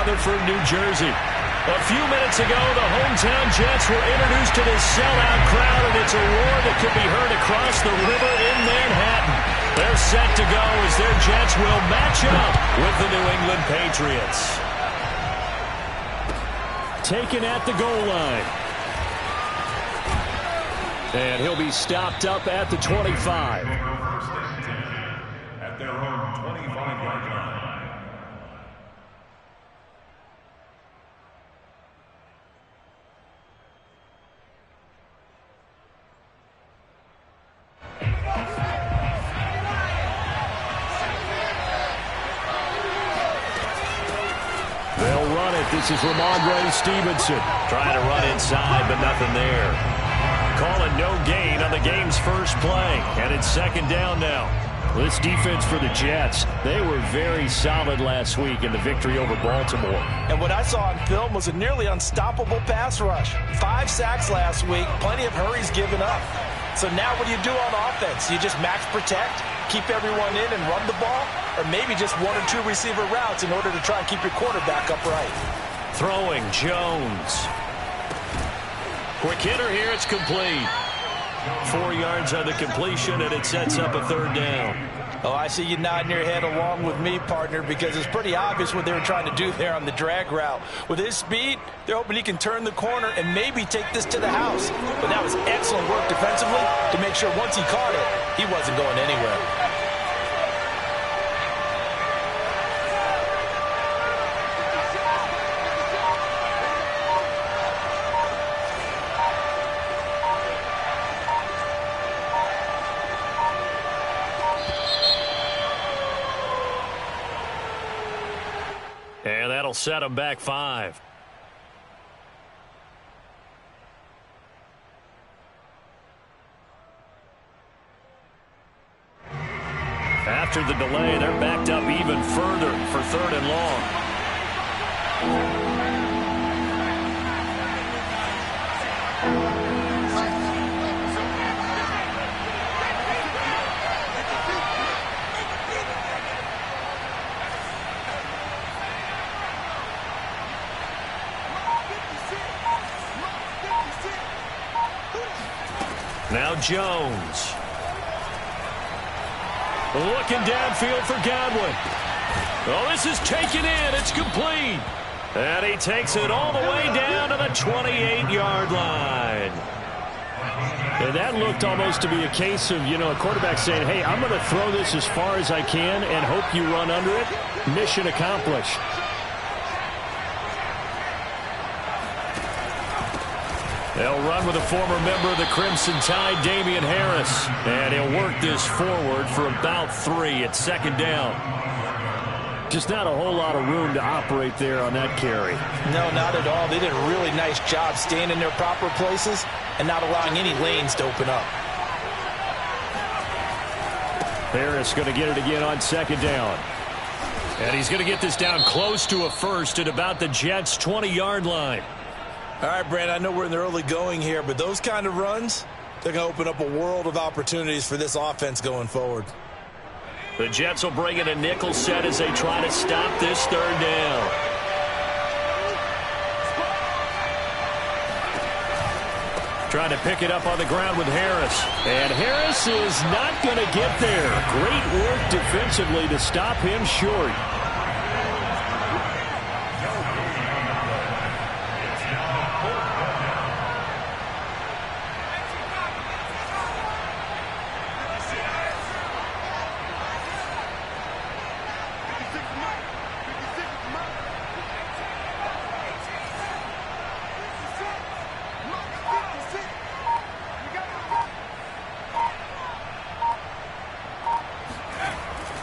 Rutherford, New Jersey. A few minutes ago, the hometown Jets were introduced to this sellout crowd, and it's a roar that can be heard across the river in Manhattan. They're set to go as their Jets will match up with the New England Patriots. Taken at the goal line. And he'll be stopped up at the 25. At their own 25-yard line. They'll run it. This is Ramondre Stevenson. Trying to run inside, but nothing there. Calling no gain on the game's first play. And it's second down now. This defense for the Jets, they were very solid last week in the victory over Baltimore. And what I saw on film was a nearly unstoppable pass rush. 5 sacks last week, plenty of hurries given up. So now what do you do on offense? You just max protect, keep everyone in and run the ball, or maybe just 1 or 2 receiver routes in order to try and keep your quarterback upright. Throwing, Jones. Quick hitter here, it's complete. 4 yards on the completion, and it sets up a third down. Oh, I see you nodding your head along with me, partner, because it's pretty obvious what they were trying to do there on the drag route. With his speed, they're hoping he can turn the corner and maybe take this to the house. But that was excellent work defensively to make sure once he caught it, he wasn't going anywhere. And that'll set them back 5. After the delay, they're backed up even further for 3rd and long. Now Jones. Looking downfield for Godwin. Oh, this is taken in. It's complete. And he takes it all the way down to the 28-yard line. And that looked almost to be a case of, a quarterback saying, hey, I'm going to throw this as far as I can and hope you run under it. Mission accomplished. They'll run with a former member of the Crimson Tide, Damian Harris. And he'll work this forward for about 3 at second down. Just not a whole lot of room to operate there on that carry. No, not at all. They did a really nice job staying in their proper places and not allowing any lanes to open up. Harris going to get it again on second down. And he's going to get this down close to a first at about the Jets' 20-yard line. All right, Brand, I know we're in the early going here, but those kind of runs, they're going to open up a world of opportunities for this offense going forward. The Jets will bring in a nickel set as they try to stop this 3rd down. Trying to pick it up on the ground with Harris. And Harris is not going to get there. Great work defensively to stop him short.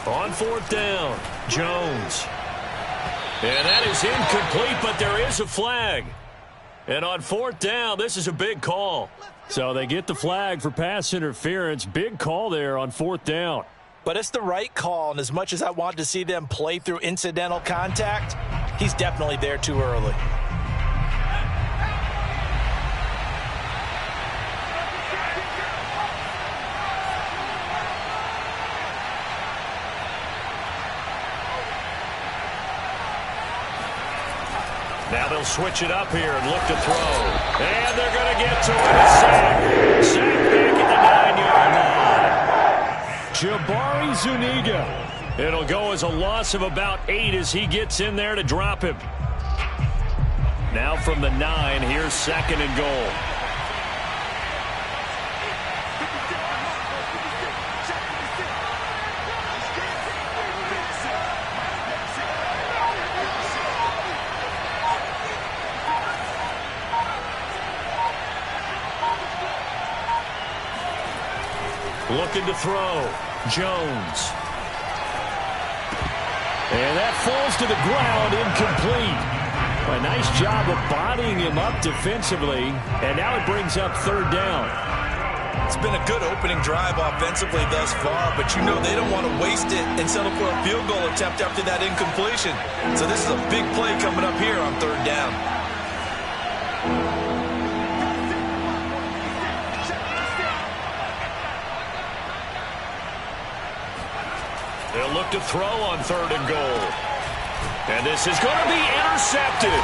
On 4th down, Jones. And that is incomplete, but there is a flag. And on 4th down, this is a big call. So they get the flag for pass interference. Big call there on 4th down. But it's the right call, and as much as I want to see them play through incidental contact, he's definitely there too early. Now they'll switch it up here and look to throw. And they're going to get to it. A sack. Sack back at the 9-yard line. Jabari Zuniga. It'll go as a loss of about 8 as he gets in there to drop him. Now from the 9, here's 2nd and goal. Looking to throw. Jones. And that falls to the ground, incomplete. A nice job of bodying him up defensively. And now it brings up 3rd down. It's been a good opening drive offensively thus far, but you know they don't want to waste it and settle for a field goal attempt after that incompletion. So this is a big play coming up here on 3rd down. They'll look to throw on 3rd and goal. And this is going to be intercepted.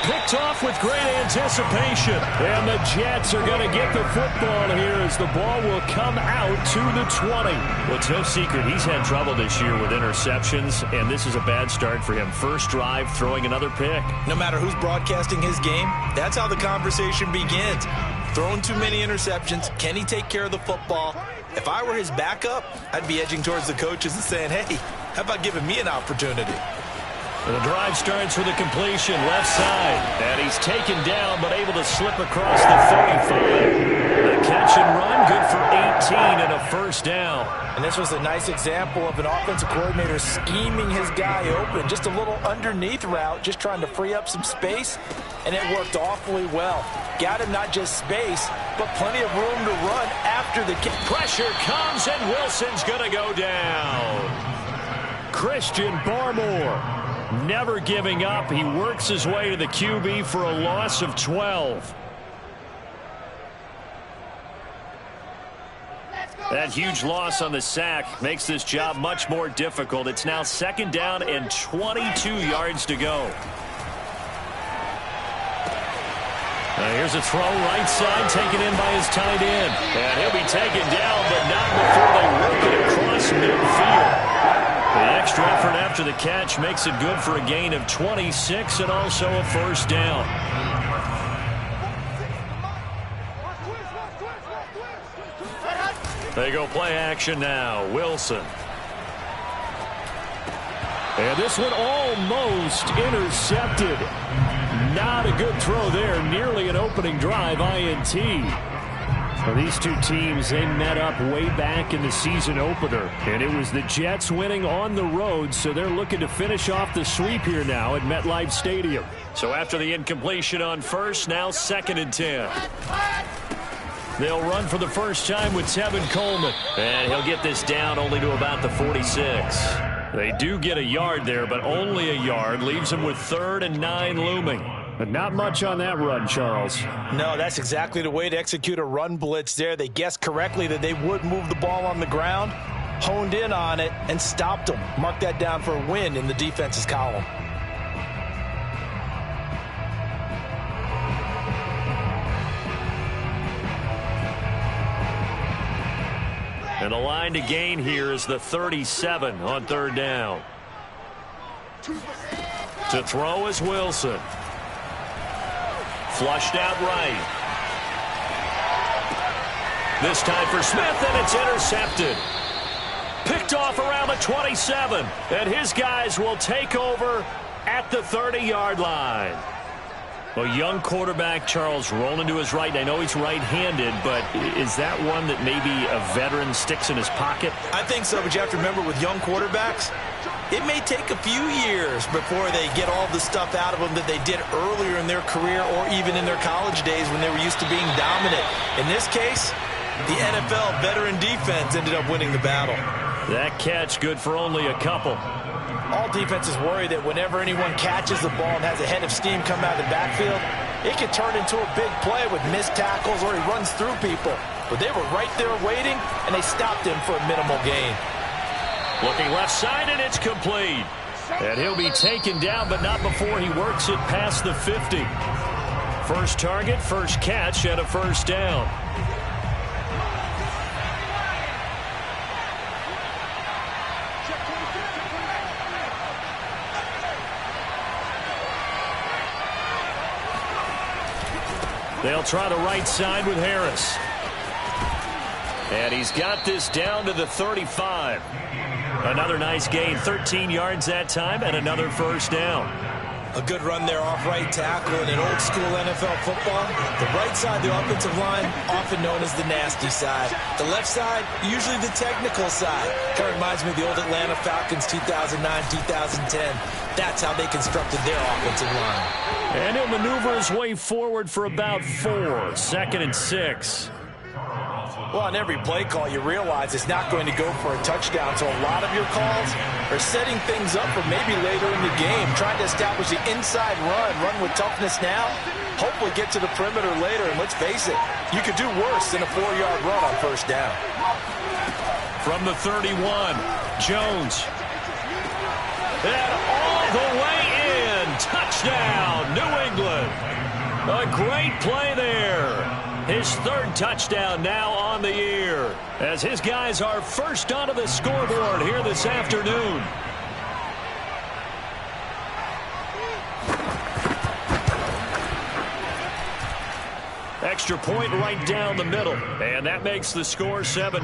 Picked off with great anticipation. And the Jets are going to get the football here as the ball will come out to the 20. Well, it's no secret he's had trouble this year with interceptions, and this is a bad start for him. First drive, throwing another pick. No matter who's broadcasting his game, that's how the conversation begins. Throwing too many interceptions. Can he take care of the football? If I were his backup, I'd be edging towards the coaches and saying, hey, how about giving me an opportunity? And the drive starts with a completion left side. And he's taken down but able to slip across the 35. The catch and run good for 18 and a 1st down. And this was a nice example of an offensive coordinator scheming his guy open. Just a little underneath route, just trying to free up some space. And it worked awfully well. Got him not just space, but plenty of room to run after the kick. Pressure comes, and Wilson's going to go down. Christian Barmore never giving up. He works his way to the QB for a loss of 12. That huge loss on the sack makes this job much more difficult. It's now 2nd down and 22 yards to go. Here's a throw right side, taken in by his tight end. And he'll be taken down, but not before they work it across midfield. The extra effort after the catch makes it good for a gain of 26 and also a 1st down. They go play action now. Wilson. And this one almost intercepted. Not a good throw there. Nearly an opening drive INT. Well, these two teams, they met up way back in the season opener. And it was the Jets winning on the road, so they're looking to finish off the sweep here now at MetLife Stadium. So after the incompletion on 1st, now 2nd and 10. They'll run for the first time with Tevin Coleman. And he'll get this down only to about the 46. They do get a yard there, but only a yard. Leaves them with 3rd and 9 looming. But not much on that run, Charles. No, that's exactly the way to execute a run blitz there. They guessed correctly that they would move the ball on the ground, honed in on it, and stopped them. Mark that down for a win in the defense's column. And the line to gain here is the 37 on 3rd down. To throw is Wilson. Flushed out right. This time for Smith, and it's intercepted. Picked off around the 27. And his guys will take over at the 30-yard line. A young quarterback, Charles, rolling to his right. I know he's right-handed, but is that one that maybe a veteran sticks in his pocket? I think so, but you have to remember with young quarterbacks, it may take a few years before they get all the stuff out of them that they did earlier in their career or even in their college days when they were used to being dominant. In this case, the NFL veteran defense ended up winning the battle. That catch good for only a couple. All defenses worry that whenever anyone catches the ball and has a head of steam come out of the backfield, it can turn into a big play with missed tackles or he runs through people. But they were right there waiting, and they stopped him for a minimal gain. Looking left side, and it's complete. And he'll be taken down, but not before he works it past the 50. First target, first catch, and a first down. They'll try the right side with Harris. And he's got this down to the 35. Another nice gain, 13 yards that time, and another first down. A good run there off right tackle in an old school NFL football. The right side, the offensive line, often known as the nasty side. The left side, usually the technical side. Kind of reminds me of the old Atlanta Falcons 2009-2010. That's how they constructed their offensive line. And he'll maneuver his way forward for about 4. Second and 6. Well, on every play call, you realize it's not going to go for a touchdown. So a lot of your calls are setting things up for maybe later in the game, trying to establish the inside run with toughness now, hopefully get to the perimeter later. And let's face it, you could do worse than a 4-yard run on first down. From the 31, Jones. And all the way in. Touchdown, New England. A great play there. His third touchdown now on the year, as his guys are first onto the scoreboard here this afternoon. Extra point right down the middle, and that makes the score 7-0.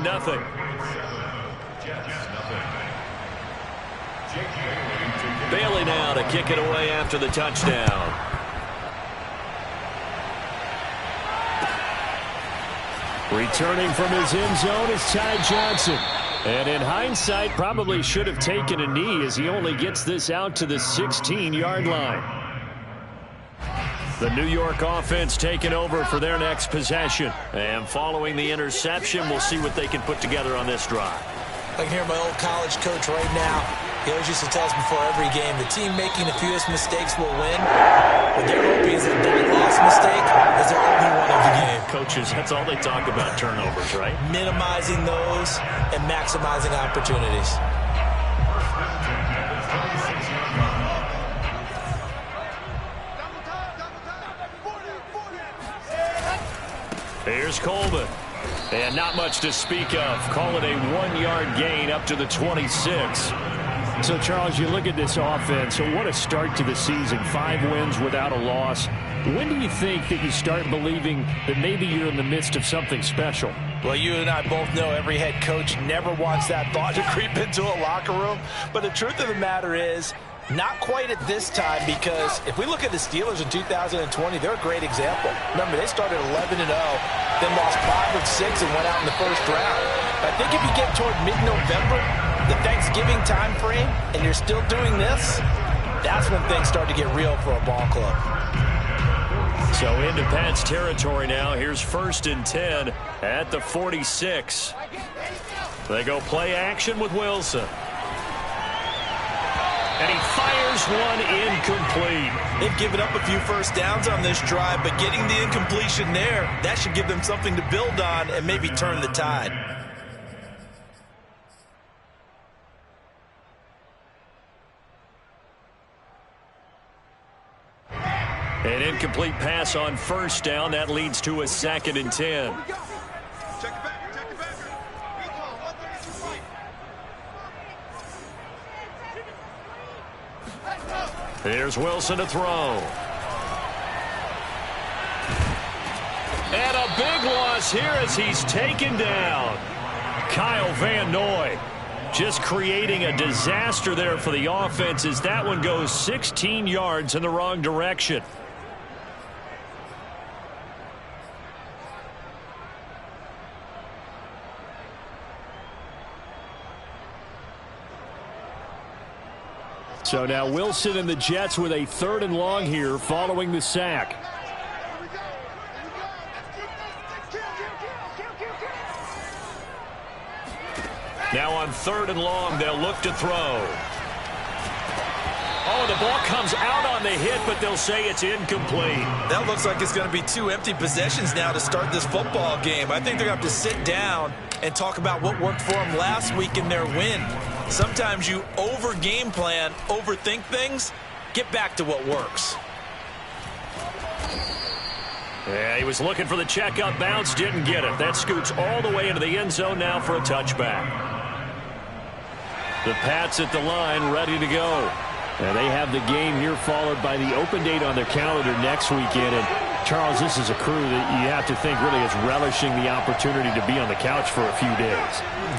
Bailey now to kick it away after the touchdown. Returning from his end zone is Ty Johnson. And in hindsight, probably should have taken a knee as he only gets this out to the 16-yard line. The New York offense taking over for their next possession. And following the interception, we'll see what they can put together on this drive. I can hear my old college coach right now. He always used to tell us before every game, the team making the fewest mistakes will win. What they're hoping is that last mistake is their only one of the game. Coaches, that's all they talk about, turnovers, right? Minimizing those and maximizing opportunities. Here's Coleman. And not much to speak of. Call it a 1-yard gain up to the 26. So, Charles, you look at this offense, so what a start to the season. 5 wins without a loss. When do you think that you start believing that maybe you're in the midst of something special? Well, you and I both know every head coach never wants that thought to creep into a locker room. But the truth of the matter is, not quite at this time, because if we look at the Steelers in 2020, they're a great example. Remember, they started 11-0, then lost 5 of 6 and went out in the first round. But I think if you get toward mid-November, the Thanksgiving time frame, and you're still doing this, that's when things start to get real for a ball club. So into Pat's territory now. Here's 1st and 10 at the 46. They go play action with Wilson. And he fires one incomplete. They've given up a few first downs on this drive, but getting the incompletion there, that should give them something to build on and maybe turn the tide. An incomplete pass on first down. That leads to a 2nd and 10. Here's Wilson to throw. And a big loss here as he's taken down. Kyle Van Noy just creating a disaster there for the offense as that one goes 16 yards in the wrong direction. So now Wilson and the Jets with a 3rd and long here following the sack. Now on 3rd and long, they'll look to throw. Oh, the ball comes out on the hit, but they'll say it's incomplete. That looks like it's going to be 2 empty possessions now to start this football game. I think they're going to have to sit down and talk about what worked for them last week in their win. Sometimes you over-game plan, overthink things. Get back to what works. Yeah, he was looking for the check-up bounce, didn't get it. That scoots all the way into the end zone now for a touchback. The Pats at the line, ready to go. And they have the game here followed by the open date on their calendar next weekend. And Charles, this is a crew that you have to think really is relishing the opportunity to be on the couch for a few days.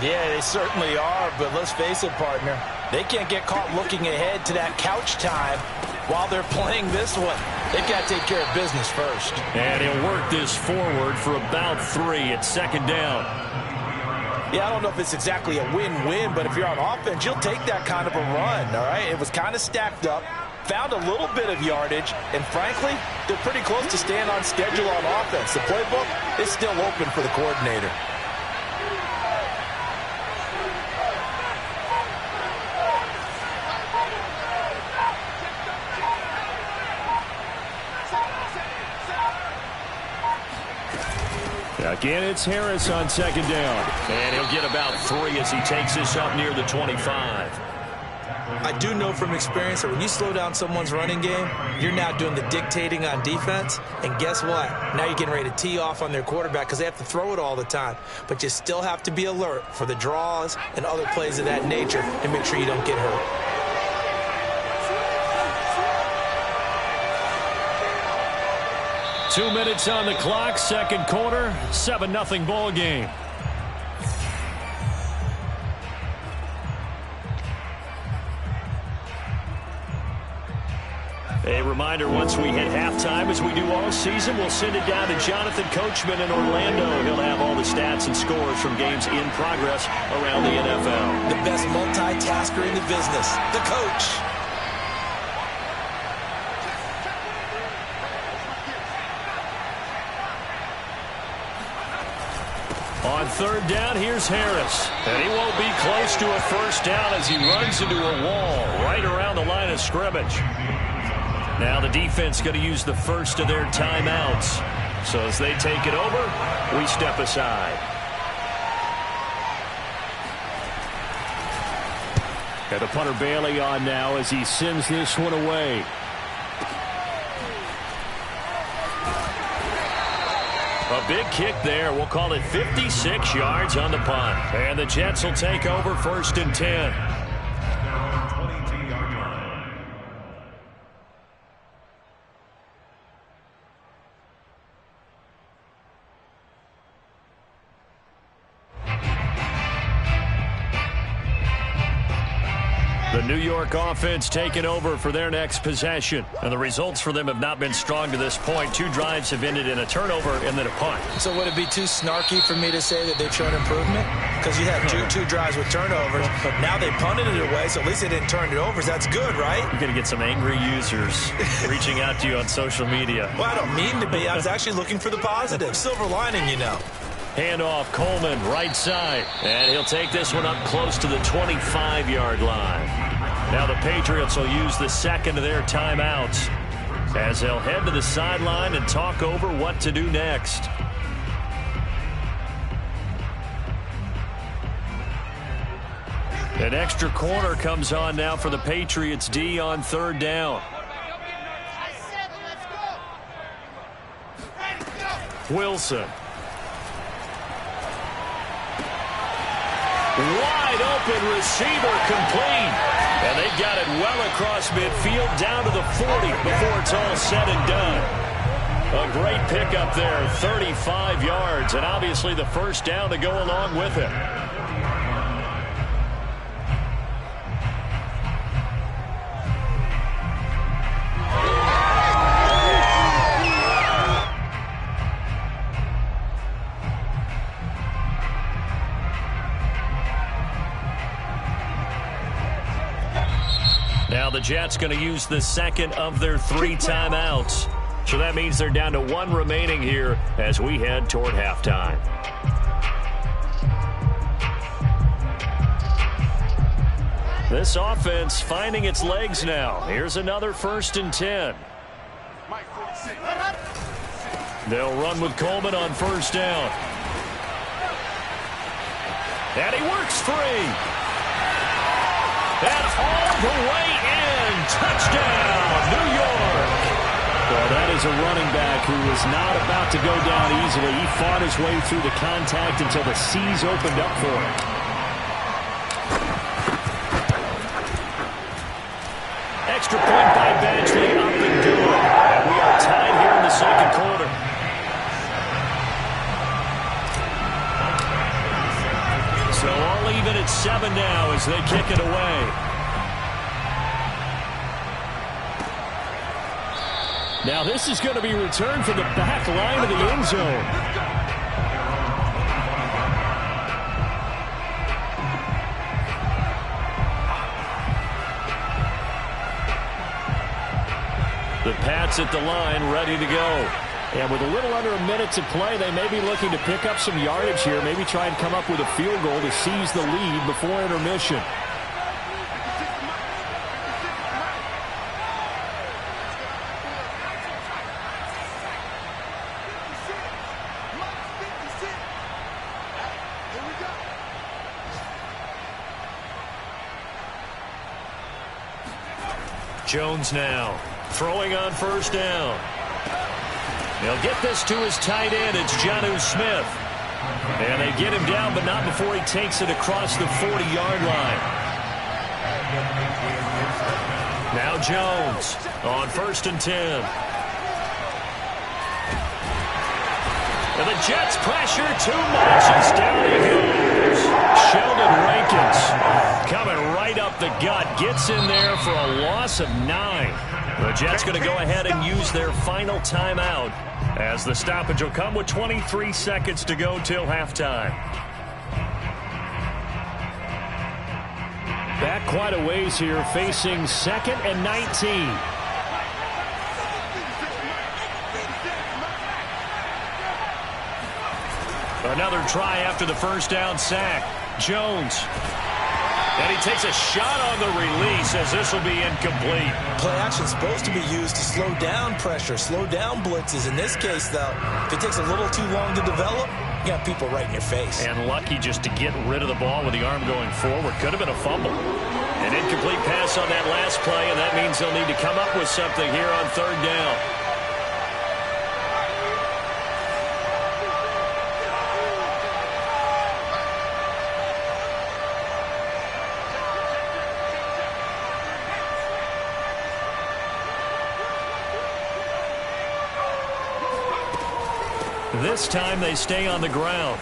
Yeah, they certainly are, but let's face it, partner. They can't get caught looking ahead to that couch time while they're playing this one. They've got to take care of business first. And he'll work this forward for about 3 at second down. Yeah, I don't know if it's exactly a win-win, but if you're on offense, you'll take that kind of a run, all right? It was kind of stacked up, found a little bit of yardage, and frankly, they're pretty close to staying on schedule on offense. The playbook is still open for the coordinator. Again, it's Harris on second down. And he'll get about 3 as he takes this up near the 25. I do know from experience that when you slow down someone's running game, you're now doing the dictating on defense. And guess what? Now you're getting ready to tee off on their quarterback because they have to throw it all the time. But you still have to be alert for the draws and other plays of that nature and make sure you don't get hurt. Two minutes on the clock, second quarter, 7-0 ball game. A reminder, once we hit halftime, as we do all season, we'll send it down to Jonathan Coachman in Orlando. He'll have all the stats and scores from games in progress around the NFL. The best multitasker in the business, the coach. On third down, here's Harris. And he won't be close to a first down as he runs into a wall right around the line of scrimmage. Now the defense going to use the first of their timeouts. So as they take it over, we step aside. And the punter Bailey on now as he sends this one away. A big kick there. We'll call it 56 yards on the punt. And the Jets will take over first and 10. The New York offense taking over for their next possession. And the results for them have not been strong to this point. 2 drives have ended in a turnover and then a punt. So would it be too snarky for me to say that they've shown improvement? Because you had two drives with turnovers. Now they punted it away, so at least they didn't turn it over. So that's good, right? You're going to get some angry users reaching out to you on social media. Well, I don't mean to be. I was actually looking for the positive. Silver lining, you know. Handoff, Coleman, right side. And he'll take this one up close to the 25-yard line. Now the Patriots will use the second of their timeouts as they'll head to the sideline and talk over what to do next. An extra corner comes on now for the Patriots D on third down. Wilson. Wide open receiver complete. And they've got it well across midfield down to the 40 before it's all said and done. A great pickup there, 35 yards, and obviously the first down to go along with it. Now the Jets going to use the second of their 3 timeouts. So that means they're down to 1 remaining here as we head toward halftime. This offense finding its legs now. Here's another first and 10. They'll run with Coleman on first down. And he works free. And all the way in. Touchdown, New York. Well, that is a running back who is not about to go down easily. He fought his way through the contact until the seas opened up for him. Extra point by Badgley, up and good. And we are tied here in the second quarter. So all even at 7 now as they kick it away. Now this is going to be returned from the back line of the end zone. The Pats at the line, ready to go. And with a little under a minute to play, they may be looking to pick up some yardage here, maybe try and come up with a field goal to seize the lead before intermission. Jones now throwing on first down. He'll get this to his tight end. It's Jonnu Smith. And they get him down, but not before he takes it across the 40-yard line. Now Jones on 1st and 10. And the Jets pressure too much as down he goes. Sheldon Rankins coming right up the gut. Gets in there for a loss of 9. The Jets going to go ahead and use their final timeout as the stoppage will come with 23 seconds to go till halftime. Back quite a ways here, facing 2nd and 19. Another try after the first down sack. Jones. And he takes a shot on the release as this will be incomplete. Play action is supposed to be used to slow down pressure, slow down blitzes. In this case, though, if it takes a little too long to develop, you got people right in your face. And lucky just to get rid of the ball with the arm going forward. Could have been a fumble. An incomplete pass on that last play, and that means they'll need to come up with something here on 3rd down. This time they stay on the ground.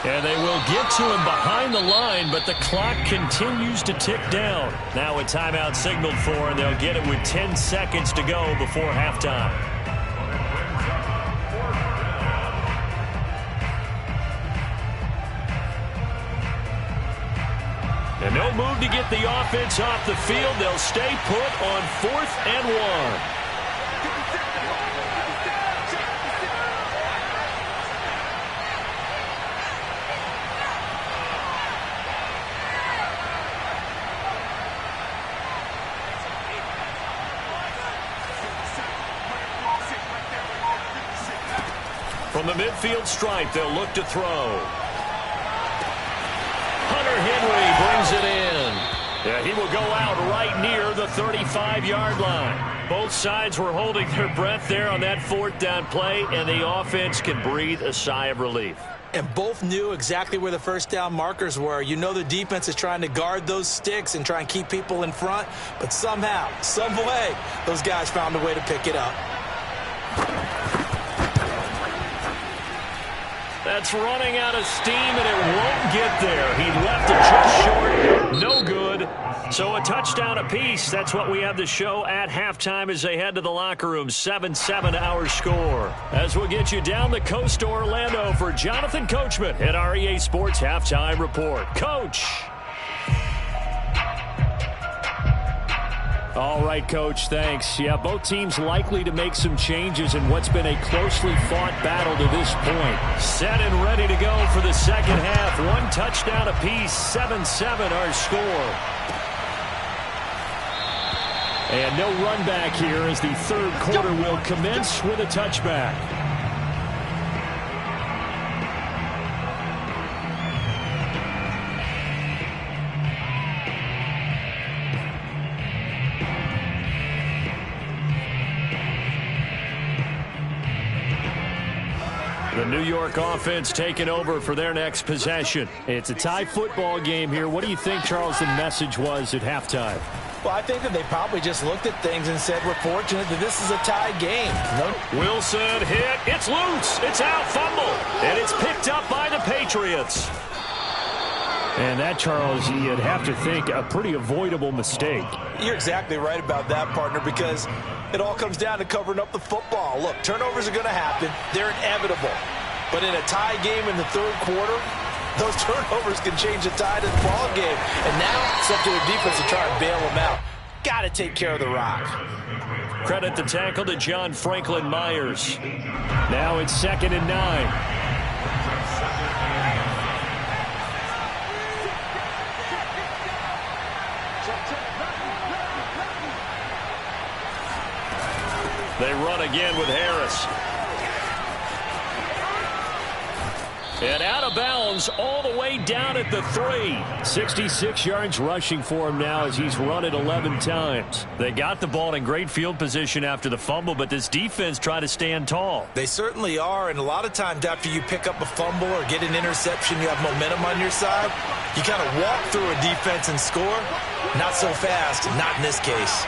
And they will get to him behind the line, but the clock continues to tick down. Now a timeout signaled for, and they'll get it with 10 seconds to go before halftime. And no move to get the offense off the field. They'll stay put on 4th and 1. From the midfield stripe, they'll look to throw. Hunter Henry brings it in. Yeah, he will go out right near the 35-yard line. Both sides were holding their breath there on that 4th down play, and the offense can breathe a sigh of relief. And both knew exactly where the first down markers were. You know the defense is trying to guard those sticks and try and keep people in front, but somehow, some way, those guys found a way to pick it up. That's running out of steam, and it won't get there. He left it just short. No good. So a touchdown apiece. That's what we have to show at halftime as they head to the locker room. 7-7 our score. As we'll get you down the coast to Orlando for Jonathan Coachman at our EA Sports Halftime Report. Coach. All right, Coach, thanks. Yeah, both teams likely to make some changes in what's been a closely fought battle to this point. Set and ready to go for the second half. 1 touchdown apiece, 7-7 our score. And no run back here as the 3rd quarter will commence with a touchback. The New York offense taking over for their next possession. It's a tie football game here. What do you think, Charles, the message was at halftime? Well, I think that they probably just looked at things and said, we're fortunate that this is a tie game. Wilson hit. It's loose. It's out. Fumble. And it's picked up by the Patriots. And that, Charles, you'd have to think a pretty avoidable mistake. You're exactly right about that, partner, because it all comes down to covering up the football. Look, turnovers are going to happen. They're inevitable. But in a tie game in the third quarter, those turnovers can change the tide of the ball game. And now it's up to the defense to try and bail them out. Got to take care of the rock. Credit the tackle to John Franklin Myers. Now it's 2nd and 9. They run again with Harris. And out of bounds all the way down at the 3. 66 yards rushing for him now as he's run it 11 times. They got the ball in great field position after the fumble, but this defense tried to stand tall. They certainly are, and a lot of times after you pick up a fumble or get an interception, you have momentum on your side. You kind of walk through a defense and score. Not so fast, not in this case.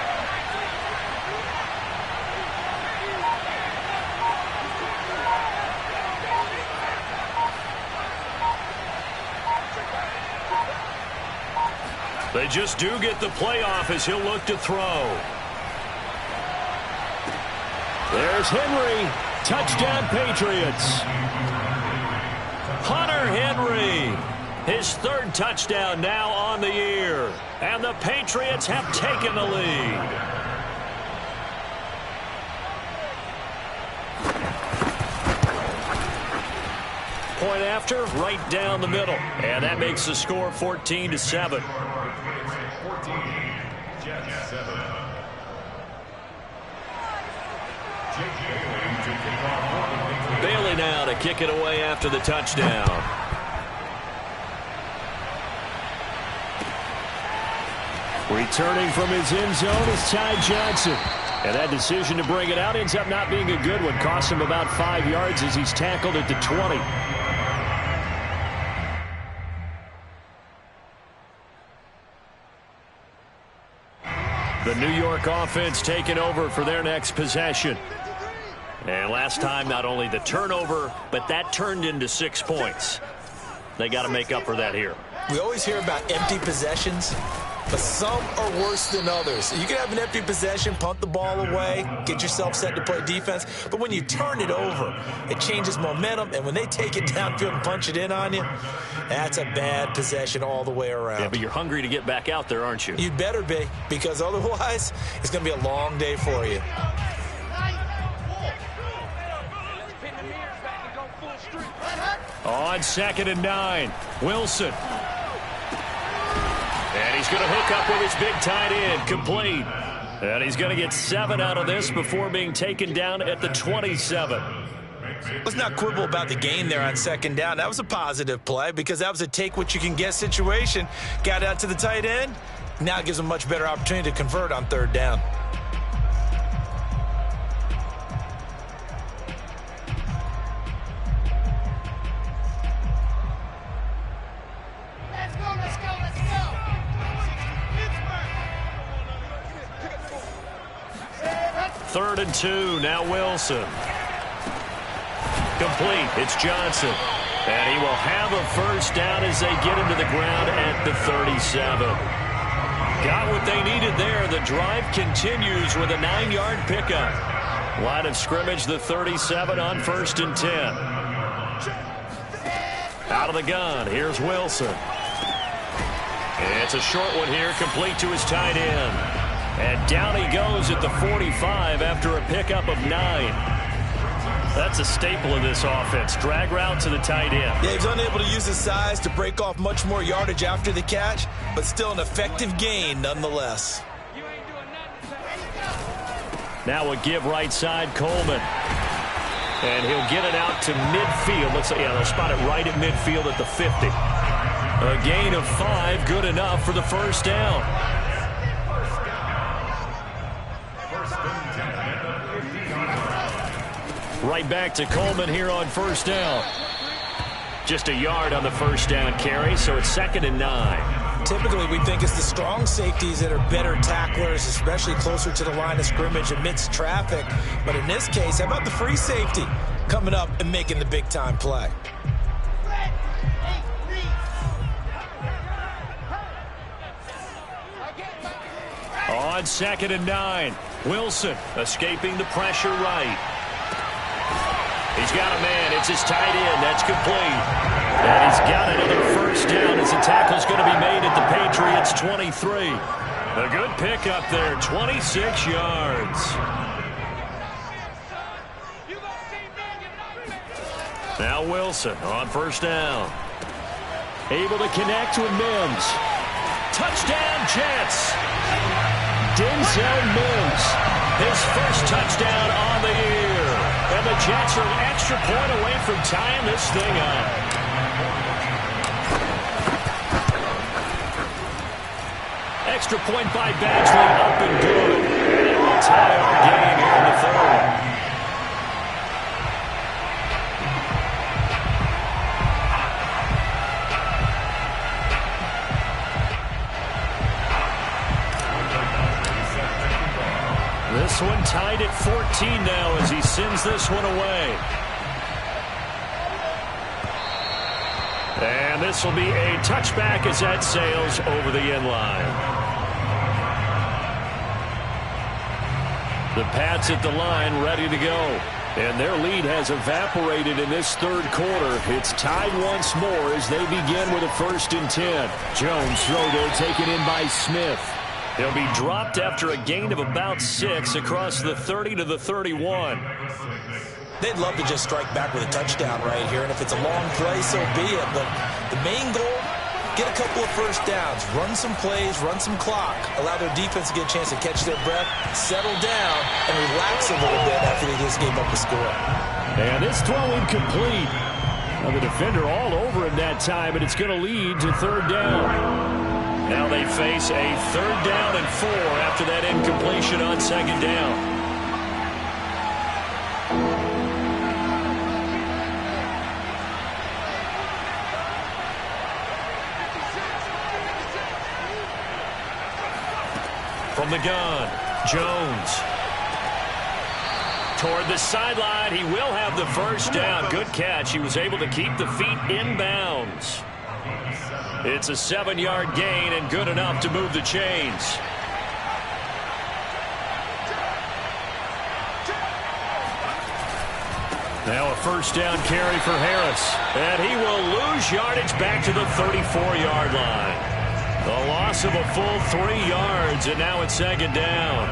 They just do get the playoff as he'll look to throw. There's Henry. Touchdown, Patriots. Hunter Henry. His 3rd touchdown now on the year. And the Patriots have taken the lead. Point after, right down the middle. And that makes the score 14-7. Bailey now to kick it away after the touchdown. Returning from his end zone is Ty Johnson. And that decision to bring it out ends up not being a good one. Cost him about 5 yards as he's tackled at the 20. The New York offense taking over for their next possession. And last time, not only the turnover, but that turned into 6 points. They got to make up for that here. We always hear about empty possessions, but some are worse than others. You can have an empty possession, punt the ball away, get yourself set to play defense, but when you turn it over, it changes momentum, and when they take it downfield and punch it in on you, that's a bad possession all the way around. Yeah, but you're hungry to get back out there, aren't you? You'd better be, because otherwise, it's going to be a long day for you. On 2nd and 9, Wilson. And he's going to hook up with his big tight end, complete. And he's going to get 7 out of this before being taken down at the 27. Let's not quibble about the gain there on 2nd down. That was a positive play because that was a take-what-you-can-get situation. Got out to the tight end. Now it gives them a much better opportunity to convert on 3rd down. Third and 2, now Wilson. Complete, it's Johnson. And he will have a first down as they get him to the ground at the 37. Got what they needed there. The drive continues with a 9-yard pickup. Line of scrimmage, the 37 on 1st and 10. Out of the gun, here's Wilson. It's a short one here, complete to his tight end. And down he goes at the 45 after a pickup of 9. That's a staple of this offense. Drag route to the tight end. Yeah, he's unable to use his size to break off much more yardage after the catch, but still an effective gain nonetheless. Now a give right side, Coleman. And he'll get it out to midfield. Looks like, yeah, they'll spot it right at midfield at the 50. A gain of 5, good enough for the first down. Right back to Coleman here on first down. Just a yard on the first down carry, so it's 2nd and 9. Typically, we think it's the strong safeties that are better tacklers, especially closer to the line of scrimmage amidst traffic. But in this case, how about the free safety coming up and making the big-time play? On 2nd and 9, Wilson escaping the pressure right. He's got a man. It's his tight end. That's complete. And he's got another first down as the tackle's going to be made at the Patriots' 23. A good pickup there, 26 yards. Now Wilson on first down. Able to connect with Mims. Touchdown, Jets. Denzel Mims, his first touchdown on the year. And the Jets are an extra point away from tying this thing up. Extra point by Badgley, up and good. And it will tie our game here in the third. This one tied at 14 now as he sends this one away. And this will be a touchback as that sails over the end line. The Pats at the line ready to go. And their lead has evaporated in this third quarter. It's tied once more as they begin with a 1st and 10. Jones throw there taken in by Smith. He'll be dropped after a gain of about 6 across the 30 to the 31. They'd love to just strike back with a touchdown right here, and if it's a long play, so be it. But the main goal, get a couple of first downs, run some plays, run some clock, allow their defense to get a chance to catch their breath, settle down, and relax a little bit after they just gave up a score. And this throw incomplete. Now the defender all over him that time, and it's going to lead to 3rd down. Now they face a 3rd down and 4 after that incompletion on 2nd down. From the gun, Jones. Toward the sideline, he will have the first down. Good catch. He was able to keep the feet in bounds. It's a 7-yard gain and good enough to move the chains. Now a first down carry for Harris. And he will lose yardage back to the 34-yard line. A loss of a full 3 yards, and now it's 2nd down.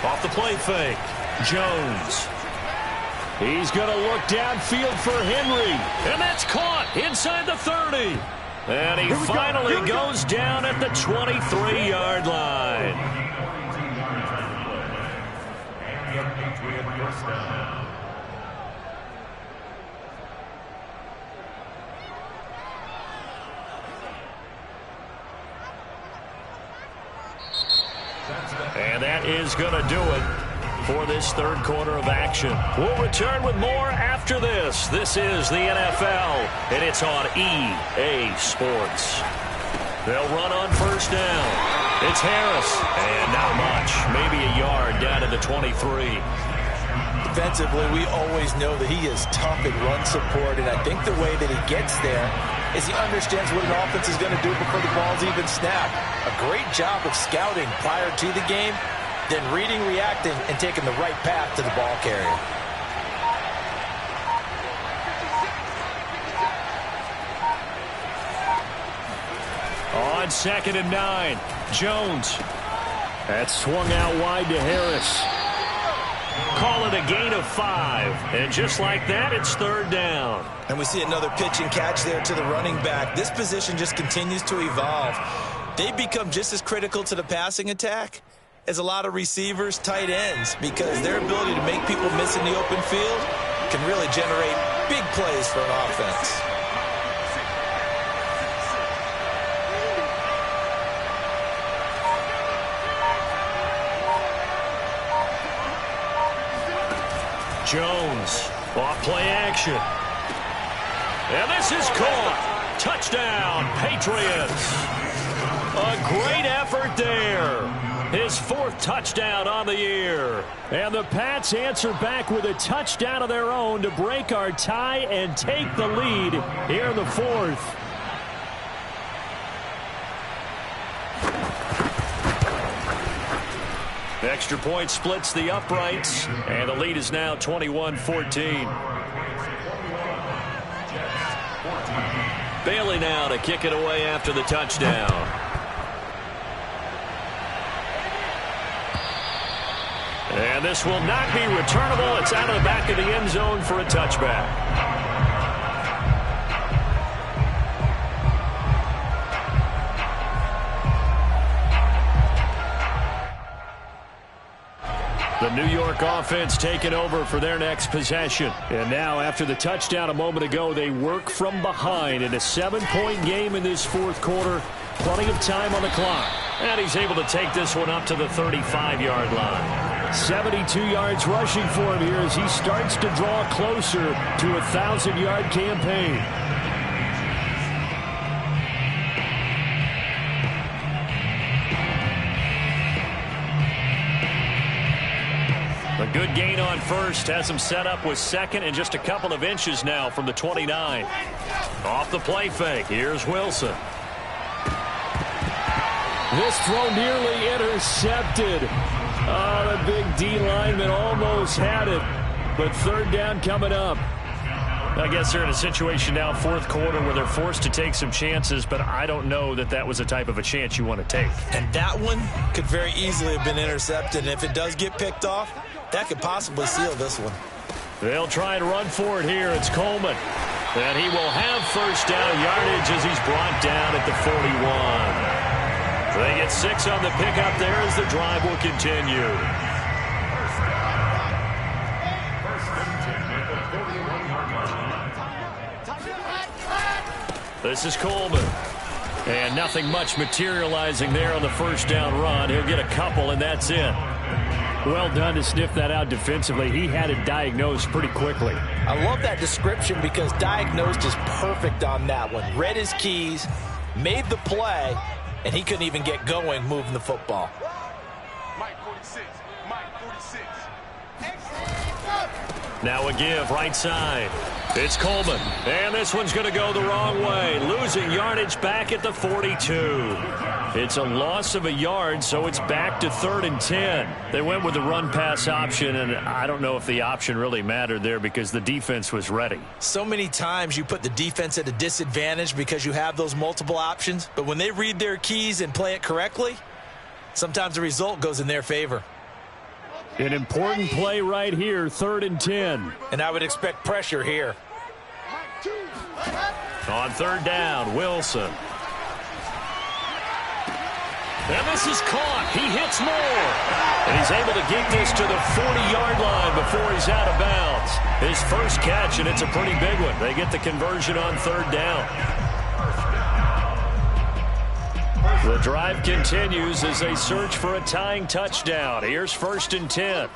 Off the play fake, Jones. He's going to look downfield for Henry. And that's caught inside the 30. And he finally goes down at the 23-yard line. And that is going to do it for this third quarter of action. We'll return with more after this. This is the NFL, and it's on EA Sports. They'll run on first down. It's Harris, and not much. Maybe a yard down to the 23. Defensively, we always know that he is tough in run support, and I think the way that he gets there is he understands what an offense is going to do before the ball's even snapped. A great job of scouting prior to the game, then reading, reacting, and taking the right path to the ball carrier. On 2nd and 9, Jones. That swung out wide to Harris. Call it a gain of 5. And just like that, it's 3rd down. And we see another pitch and catch there to the running back. This position just continues to evolve. They become just as critical to the passing attack as a lot of receivers, tight ends, because their ability to make people miss in the open field can really generate big plays for an offense. Jones, off play action. And this is caught. Touchdown, Patriots. A great effort there. His 4th touchdown on the year. And the Pats answer back with a touchdown of their own to break our tie and take the lead here in the 4th. Extra point splits the uprights, and the lead is now 21-14. Bailey now to kick it away after the touchdown. And this will not be returnable. It's out of the back of the end zone for a touchback. The New York offense taking over for their next possession. And now, after the touchdown a moment ago, they work from behind in a 7-point game in this 4th quarter. Plenty of time on the clock. And he's able to take this one up to the 35-yard line. 72 yards rushing for him here as he starts to draw closer to a 1,000-yard campaign. A good gain on first has him set up with 2nd and just a couple of inches now from the 29. Off the play fake. Here's Wilson. This throw nearly intercepted. Oh, the big D lineman almost had it. But 3rd down coming up. I guess they're in a situation now, 4th quarter, where they're forced to take some chances, but I don't know that that was the type of a chance you want to take. And that one could very easily have been intercepted. And if it does get picked off, that could possibly seal this one. They'll try and run for it here. It's Coleman. And he will have 1st down yardage as he's brought down at the 41. They get 6 on the pickup there as the drive will continue. This is Coleman. And nothing much materializing there on the 1st down run. He'll get a couple, and that's it. Well done to sniff that out defensively. He had it diagnosed pretty quickly. I love that description because diagnosed is perfect on that one. Read his keys, made the play, and he couldn't even get going moving the football. Mike 46. Mike 46. Now a give right side. It's Coleman. And this one's going to go the wrong way. Losing yardage back at the 42. It's a loss of a yard, so it's back to 3rd and 10. They went with the run-pass option, and I don't know if the option really mattered there because the defense was ready. So many times you put the defense at a disadvantage because you have those multiple options, but when they read their keys and play it correctly, sometimes the result goes in their favor. An important play right here, 3rd and 10. And I would expect pressure here. On 3rd down, Wilson. And this is caught. He hits more. And he's able to get this to the 40-yard line before he's out of bounds. His first catch, and it's a pretty big one. They get the conversion on 3rd down. The drive continues as they search for a tying touchdown. Here's 1st and 10.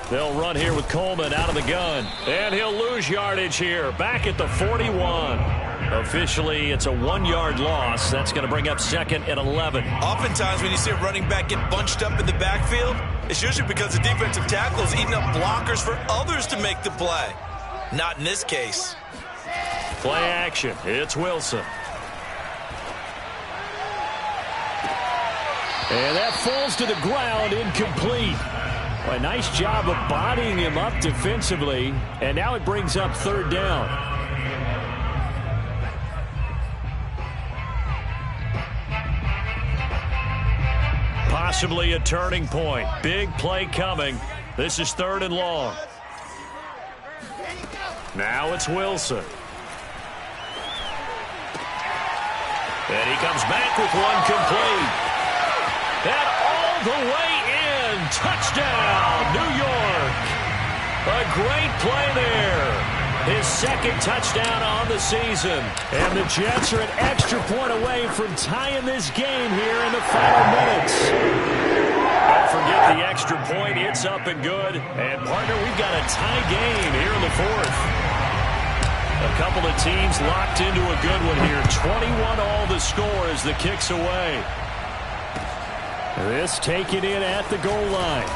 They'll run here with Coleman out of the gun. And he'll lose yardage here. Back at the 41. Officially, it's a 1-yard loss. That's going to bring up 2nd and 11. Oftentimes when you see a running back get bunched up in the backfield, it's usually because the defensive tackle is eating up blockers for others to make the play. Not in this case. Play action. It's Wilson. And that falls to the ground, incomplete. Well, a nice job of bodying him up defensively. And now it brings up 3rd down. Possibly a turning point. Big play coming. This is 3rd and long. Now it's Wilson. And he comes back with one complete. And all the way in. Touchdown, New York. A great play there. His 2nd touchdown on the season. And the Jets are an extra point away from tying this game here in the final minutes. Don't forget the extra point. It's up and good. And, partner, we've got a tie game here in the fourth. A couple of teams locked into a good one here. 21-all the score as the kick's away. This taken in at the goal line.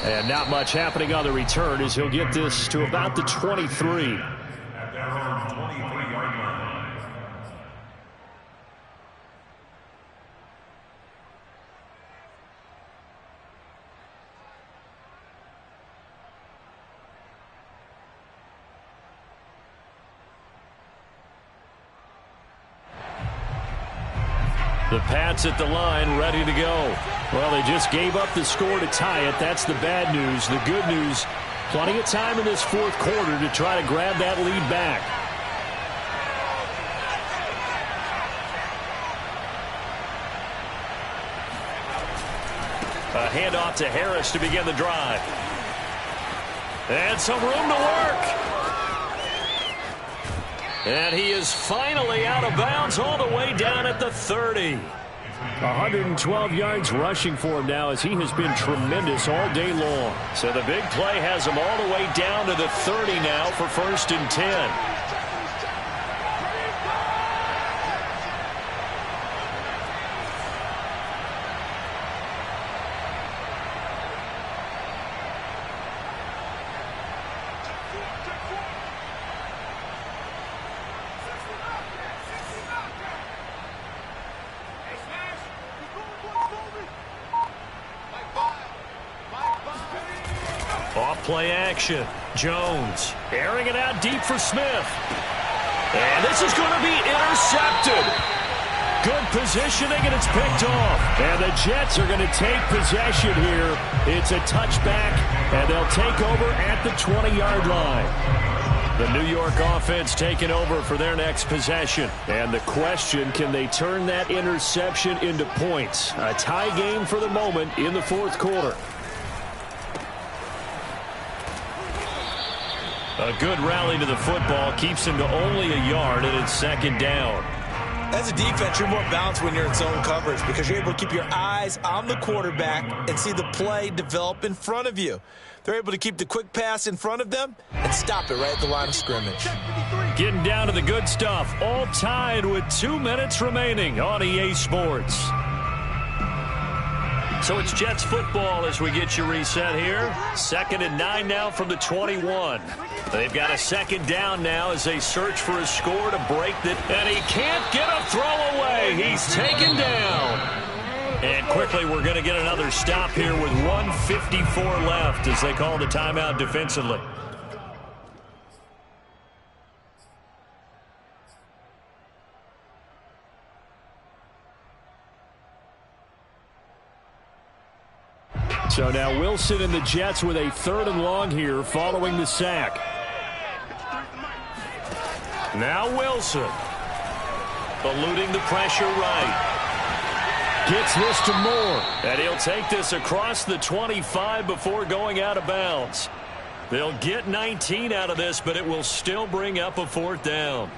And not much happening on the return as he'll get this to about the 23. The Pats at the line, ready to go. Well, they just gave up the score to tie it. That's the bad news. The good news, plenty of time in this fourth quarter to try to grab that lead back. A handoff to Harris to begin the drive. And some room to work. And he is finally out of bounds all the way down at the 30. 112 yards rushing for him now as he has been tremendous all day long. So the big play has him all the way down to the 30 now for 1st and 10. Play action. Jones airing it out deep for Smith. And this is going to be intercepted. Good positioning, and it's picked off. And the Jets are going to take possession here. It's a touchback, and they'll take over at the 20-yard line. The New York offense taking over for their next possession. And the question, can they turn that interception into points? A tie game for the moment in the fourth quarter. A good rally to the football keeps him to only a yard, and it's 2nd down. As a defense, you're more balanced when you're in zone coverage because you're able to keep your eyes on the quarterback and see the play develop in front of you. They're able to keep the quick pass in front of them and stop it right at the line of scrimmage. Getting down to the good stuff, all tied with 2 minutes remaining on EA Sports. So it's Jets football as we get you reset here. 2nd and 9 now from the 21. They've got a 2nd down now as they search for a score to break it. And he can't get a throw away. He's taken down. And quickly we're going to get another stop here with 1:54 left as they call the timeout defensively. So now Wilson and the Jets with a 3rd and long here following the sack. Now Wilson. Eluding the pressure right. Gets this to Moore. And he'll take this across the 25 before going out of bounds. They'll get 19 out of this, but it will still bring up a 4th down.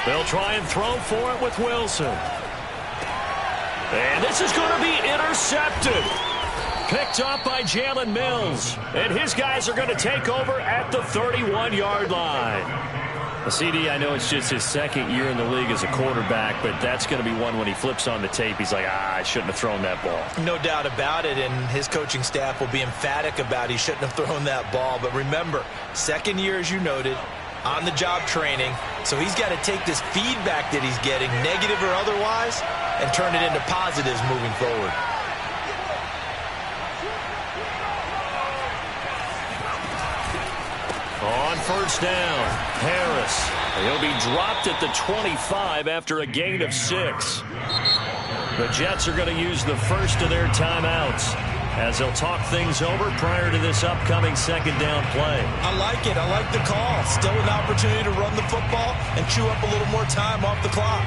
They'll try and throw for it with Wilson. And this is going to be intercepted. Picked up by Jalen Mills. And his guys are going to take over at the 31-yard line. Well, CD, I know it's just his 2nd year in the league as a quarterback, but that's going to be one when he flips on the tape. He's like, I shouldn't have thrown that ball. No doubt about it, and his coaching staff will be emphatic about he shouldn't have thrown that ball. But remember, 2nd year, as you noted, on-the-job training, so he's got to take this feedback that he's getting, negative or otherwise, and turn it into positives moving forward. On 1st down, Harris. He'll be dropped at the 25 after a gain of 6. The Jets are going to use the first of their timeouts. as they'll talk things over prior to this upcoming second down play. I like it. I like the call. Still an opportunity to run the football and chew up a little more time off the clock.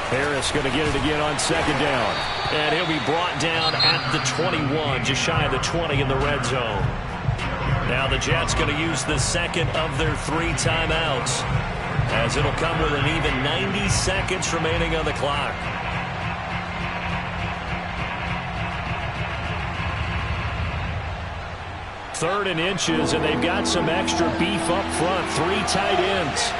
Harris going to get it again on second down. And he'll be brought down at the 21, just shy of the 20 in the red zone. Now the Jets going to use the second of their 3 timeouts, as it'll come with an even 90 seconds remaining on the clock. Third and inches, and they've got some extra beef up front. 3 tight ends.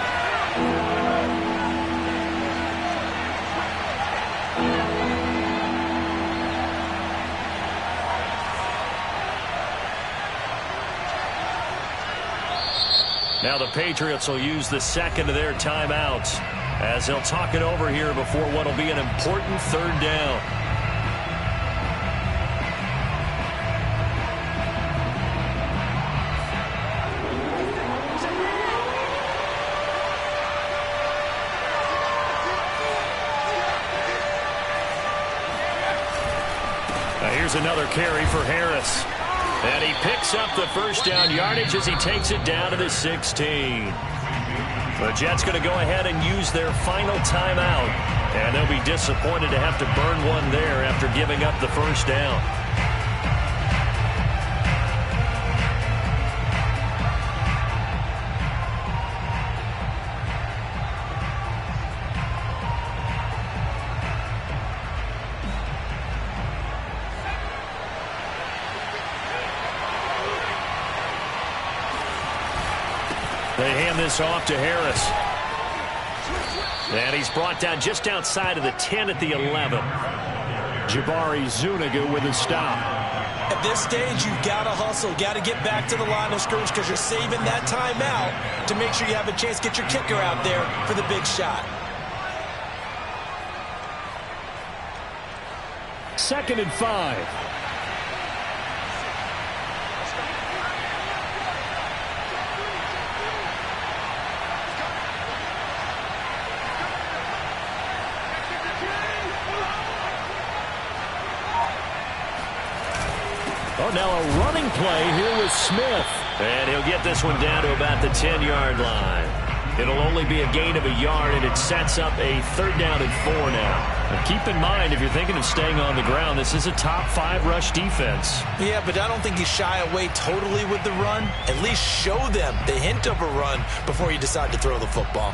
Now the Patriots will use the second of their timeouts, as they'll talk it over here before what will be an important third down. Now here's another carry for Harris. And he picks up the first down yardage as he takes it down to the 16. The Jets going to go ahead and use their final timeout. And they'll be disappointed to have to burn one there after giving up the first down. They hand this off to Harris. And he's brought down just outside of the 10 at the 11. Jabari Zuniga with a stop. At this stage, you've got to hustle, got to get back to the line of scrimmage because you're saving that timeout to make sure you have a chance to get your kicker out there for the big shot. 2nd and 5. Oh, now a running play here with Smith. And he'll get this one down to about the 10-yard line. It'll only be a gain of a yard, and it sets up a 3rd down and 4 now. Now keep in mind, if you're thinking of staying on the ground, this is a top 5 rush defense. Yeah, but I don't think you shy away totally with the run. At least show them the hint of a run before you decide to throw the football.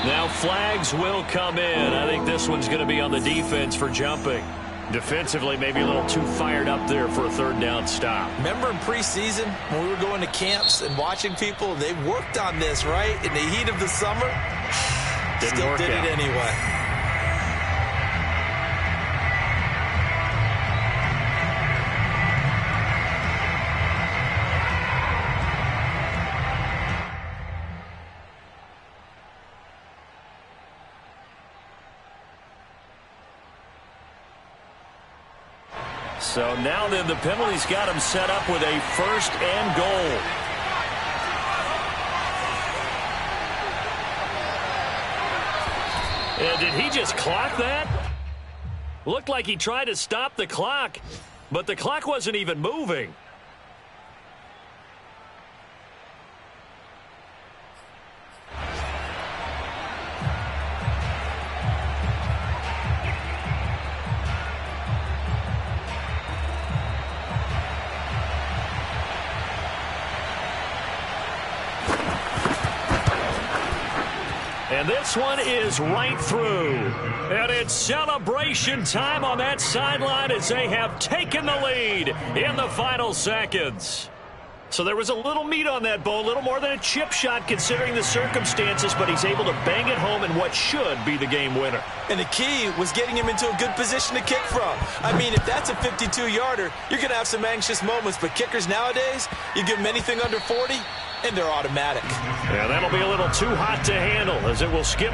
Now flags will come in. I think this one's going to be on the defense for jumping. Defensively, maybe a little too fired up there for a 3rd down stop. Remember in preseason when we were going to camps and watching people, they worked on this, right? In the heat of the summer, still did it anyway. So now then the penalty's got him set up with a 1st and goal. And did he just clock that? Looked like he tried to stop the clock, but the clock wasn't even moving. And this one is right through. And it's celebration time on that sideline as they have taken the lead in the final seconds. So there was a little meat on that bone, a little more than a chip shot considering the circumstances, but he's able to bang it home in what should be the game winner. And the key was getting him into a good position to kick from. I mean, if that's a 52-yarder, you're going to have some anxious moments, but kickers nowadays, you give them anything under 40, and they're automatic. Yeah, that'll be a little too hot to handle as it will skip.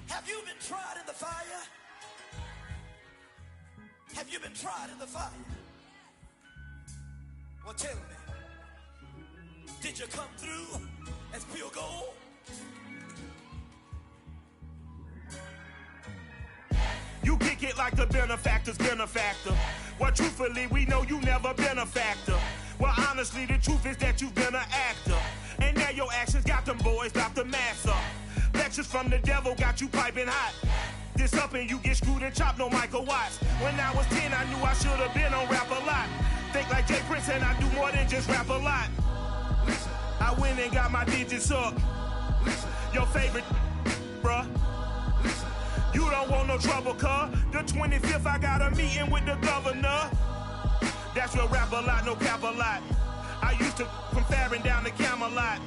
Have you been tried in the fire? Have you been tried in the fire? Well, tell me, did you come through as pure gold? You kick it like the benefactor's benefactor. Well, truthfully, we know you never been a factor. Well, honestly, the truth is that you've been an actor. And now your actions got them boys about to mass up. Lectures from the devil got you piping hot. This up and you get screwed and chopped, no Michael Watts. When I was 10, I knew I should have been on Rap a Lot. Think like Jay Prince and I do more than just rap a lot. I went and got my digits up. Your favorite, bruh. You don't want no trouble, cuz. The 25th, I got a meeting with the governor. That's your Rap a Lot, no cap a lot. I used to from Farron down to Camelot.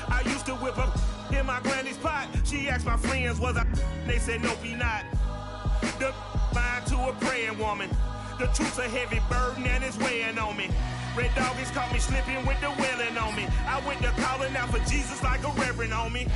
I used to whip up in my granny's pot. She asked my friends, was I? They said, nope, he not. The line to a praying woman. The truth's a heavy burden and it's weighing on me. Red Doggies caught me slipping with the wailing on me. I went to calling out for Jesus like a reverend on me.